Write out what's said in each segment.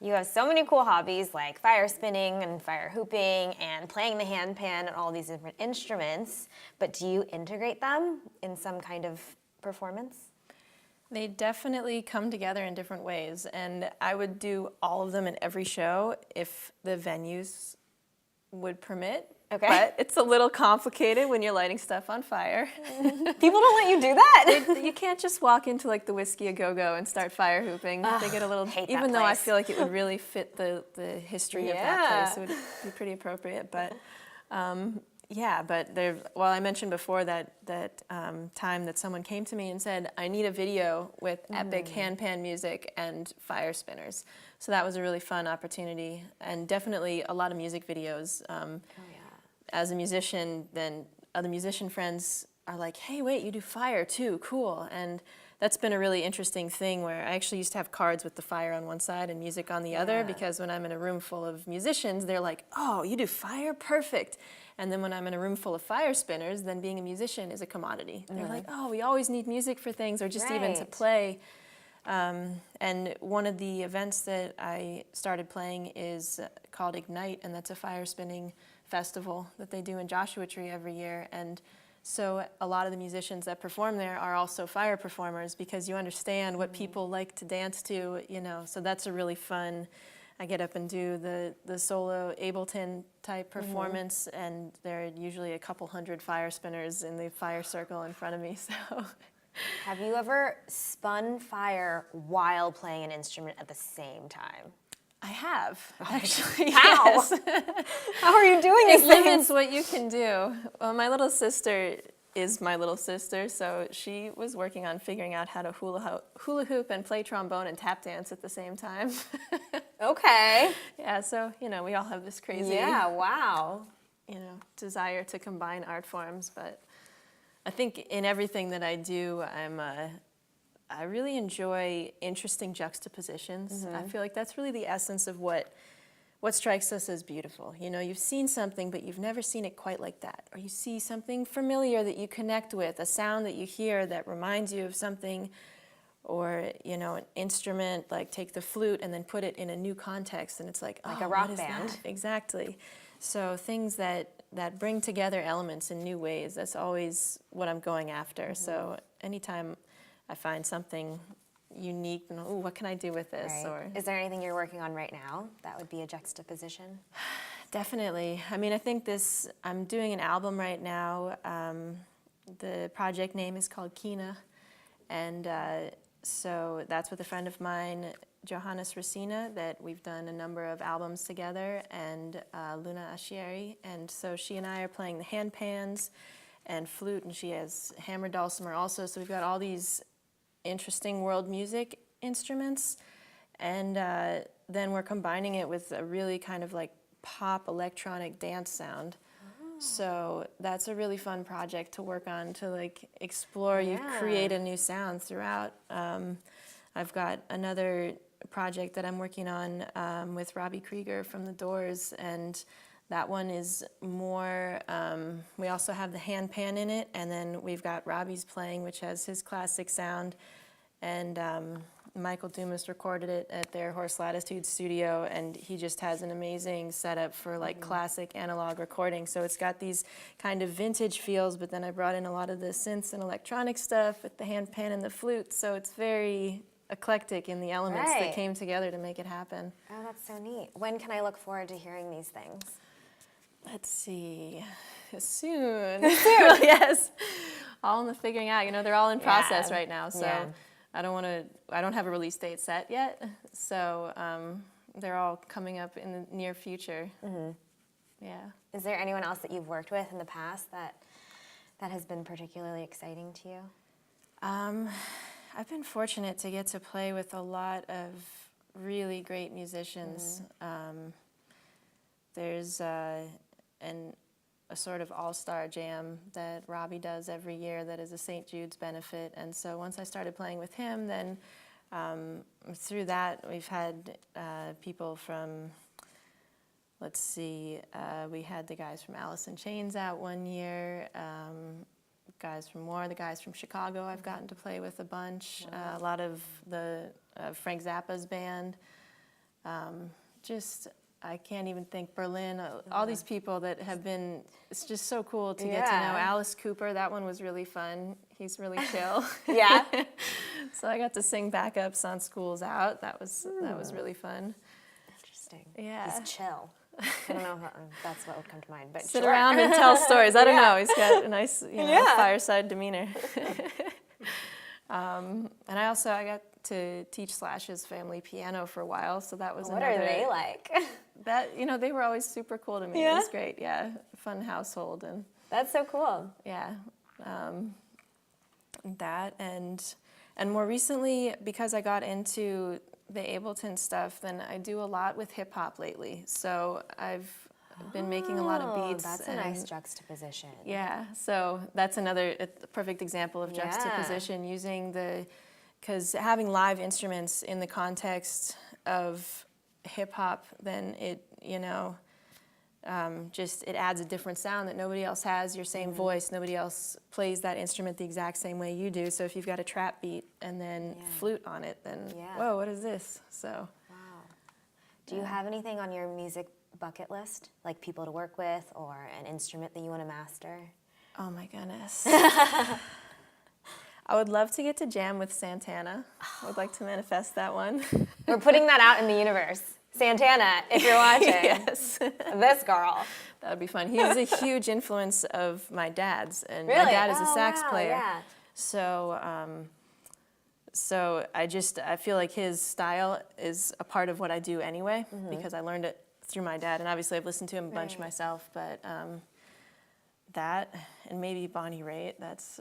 You have so many cool hobbies like fire spinning and fire hooping and playing the handpan and all these different instruments, but do you integrate them in some kind of performance? They definitely come together in different ways, and I would do all of them in every show if the venues would permit. Okay. But it's a little complicated when you're lighting stuff on fire. People don't let you do that. You can't just walk into like the Whiskey A Go-Go and start fire hooping. They get a little, hate that even though I place. feel like it would really fit the history of that place, it would be pretty appropriate. But yeah, but well, I mentioned before that time that someone came to me and said, I need a video with epic handpan music and fire spinners. So that was a really fun opportunity, and definitely a lot of music videos. As a musician, then other musician friends are like, hey, wait, you do fire too, cool. And that's been a really interesting thing where I actually used to have cards with the fire on one side and music on the other, because when I'm in a room full of musicians, they're like, oh, you do fire? Perfect. And then when I'm in a room full of fire spinners, then being a musician is a commodity. They're like, oh, we always need music for things, or just even to play. And one of the events that I started playing is called Ignite, and that's a fire spinning festival that they do in Joshua Tree every year. And so a lot of the musicians that perform there are also fire performers, because you understand what people like to dance to, you know. So that's a really fun, I get up and do the solo Ableton type performance, and there are usually a couple hundred fire spinners in the fire circle in front of me, so. Have you ever spun fire while playing an instrument at the same time? I have, actually. How? Yes. How are you doing It these things? limits what you can do. Well, my little sister is my little sister, so she was working on figuring out how to hula hoop and play trombone and tap dance at the same time. Okay. Yeah, so, you know, we all have this crazy, wow. desire to combine art forms, but I think in everything that I do, I really enjoy interesting juxtapositions. I feel like that's really the essence of what strikes us as beautiful. You know, you've seen something, but you've never seen it quite like that. Or you see something familiar that you connect with, a sound that you hear that reminds you of something, or, you know, an instrument, like take the flute and then put it in a new context, and it's like a rock what is band. that? Exactly. So things that bring together elements in new ways, that's always what I'm going after. So anytime I find something unique, and what can I do with this? Right. Or is there anything you're working on right now that would be a juxtaposition? Definitely. I mean, I think I'm doing an album right now. The project name is called Kina, and so that's with a friend of mine, Johannes Racina, that we've done a number of albums together, and Luna Ashieri, and so she and I are playing the handpans and flute, and she has hammer dulcimer also, so we've got all these interesting world music instruments, and then we're combining it with a really kind of like pop electronic dance sound. So that's a really fun project to work on, to like explore. You create a new sound throughout. I've got another project that I'm working on with Robbie Krieger from The Doors, and that one is more, we also have the handpan in it, and then we've got Robbie's playing, which has his classic sound, and Michael Dumas recorded it at their Horse Latitude studio, and he just has an amazing setup for like classic analog recording. So it's got these kind of vintage feels, but then I brought in a lot of the synths and electronic stuff with the handpan and the flute, so it's very eclectic in the elements that came together to make it happen. Oh, that's so neat. When can I look forward to hearing these things? Let's see, soon. Yes, all in the figuring out. You know, they're all in process right now, so I don't have a release date set yet. So they're all coming up in the near future. Yeah. Is there anyone else that you've worked with in the past that has been particularly exciting to you? I've been fortunate to get to play with a lot of really great musicians. There's a sort of all-star jam that Robbie does every year that is a St. Jude's benefit, and so once I started playing with him, then through that we've had people from, let's see, we had the guys from Alice in Chains out one year, the guys from Chicago I've gotten to play with a bunch, a lot of the Frank Zappa's band. Just, I can't even think, Berlin, all these people that have been, it's just so cool to get to know. Alice Cooper, that one was really fun. He's really chill. Yeah. So I got to sing backups on Schools Out. That was really fun. Interesting. Yeah. He's chill. I don't know if that's what would come to mind, but Sit sure. around and tell stories. I don't know. He's got a nice, fireside demeanor. And I got to teach Slash's family piano for a while, so that was What are they like? That, they were always super cool to me. Yeah? It was great, yeah. Fun household, and That's so cool. yeah. That, and more recently, because I got into the Ableton stuff, then I do a lot with hip hop lately. So I've been making a lot of beats. That's a nice juxtaposition. Yeah, so that's another perfect example of juxtaposition, using because having live instruments in the context of hip hop, then it, just it adds a different sound that nobody else has, your same voice, nobody else plays that instrument the exact same way you do. So if you've got a trap beat and then flute on it, then whoa, what is this? So. Wow. Do you have anything on your music bucket list, like people to work with or an instrument that you want to master? Oh my goodness. I would love to get to jam with Santana. I would like to manifest that one. We're putting that out in the universe. Santana, if you're watching. Yes. This girl. That would be fun. He's a huge influence of my dad's, and Really? my dad is a sax wow, player. Yeah. So I feel like his style is a part of what I do anyway, because I learned it through my dad, and obviously I've listened to him a bunch myself, but that, and maybe Bonnie Raitt,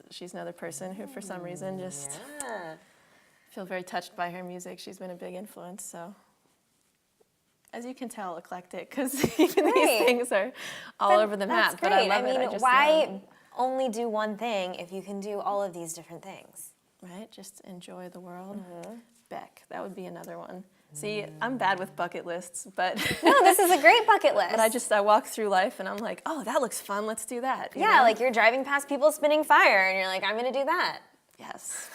she's another person who for some reason just feel very touched by her music. She's been a big influence, so. As you can tell, eclectic, because even these things are all over the map. That's great. But I love it. Why only do one thing if you can do all of these different things? Right? Just enjoy the world. Beck, that would be another one. See, I'm bad with bucket lists, but No, this is a great bucket list. But I walk through life and I'm like, oh, that looks fun. Let's do that. You Yeah, know? like you're driving past people spinning fire, and you're like, I'm gonna do that. Yes.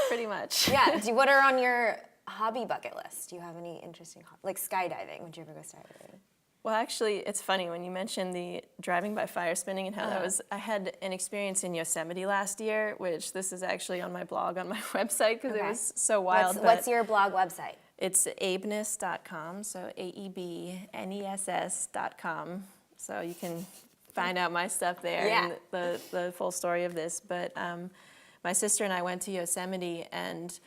Pretty much. Yeah. What are on your hobby bucket list? Do you have any interesting like skydiving? Would you ever go skydiving? Well, actually, it's funny when you mentioned the driving by fire spinning and how that was. I had an experience in Yosemite last year, which this is actually on my blog on my website because it was so wild. What's your blog website? It's aebness.com, so AeBness.com. So you can find out my stuff there and the full story of this. But my sister and I went to Yosemite, and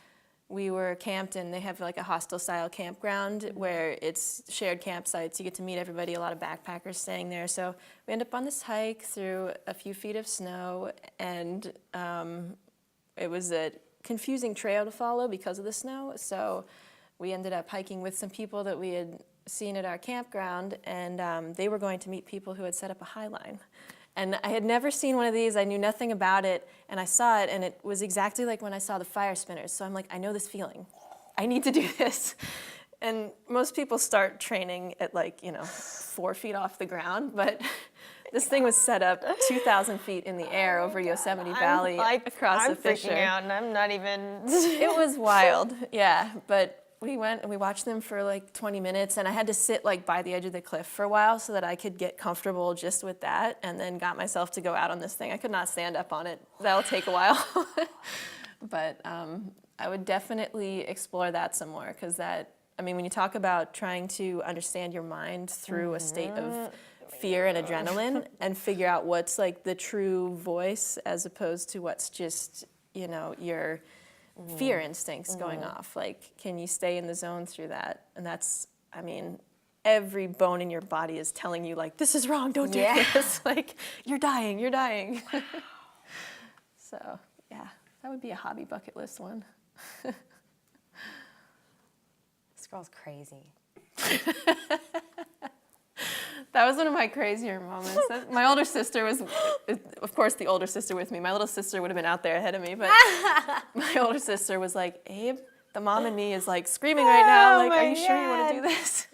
we were camped, and they have like a hostel-style campground where it's shared campsites. You get to meet everybody, a lot of backpackers staying there. So we end up on this hike through a few feet of snow, and it was a confusing trail to follow because of the snow. So we ended up hiking with some people that we had seen at our campground, and they were going to meet people who had set up a high line. And I had never seen one of these. I knew nothing about it, and I saw it, and it was exactly like when I saw the fire spinners. So I'm like, I know this feeling. I need to do this. And most people start training at 4 feet off the ground, but this thing was set up 2,000 feet in the air over Yosemite Valley across a fissure. I'm freaking out, and I'm not even. It was wild, yeah. But we went and we watched them for 20 minutes, and I had to sit by the edge of the cliff for a while so that I could get comfortable just with that, and then got myself to go out on this thing. I could not stand up on it. That'll take a while. But I would definitely explore that some more, because when you talk about trying to understand your mind through a state of fear and adrenaline and figure out what's the true voice as opposed to what's just, your fear instincts going off. Can you stay in the zone through that? And that's, every bone in your body is telling you, this is wrong, don't do this. You're dying. So, yeah, that would be a hobby bucket list one. This girl's crazy. That was one of my crazier moments. My older sister was, of course, the older sister with me. My little sister would have been out there ahead of me, but my older sister was like, Abe, the mom in me is screaming right now. Are you sure you want to do this?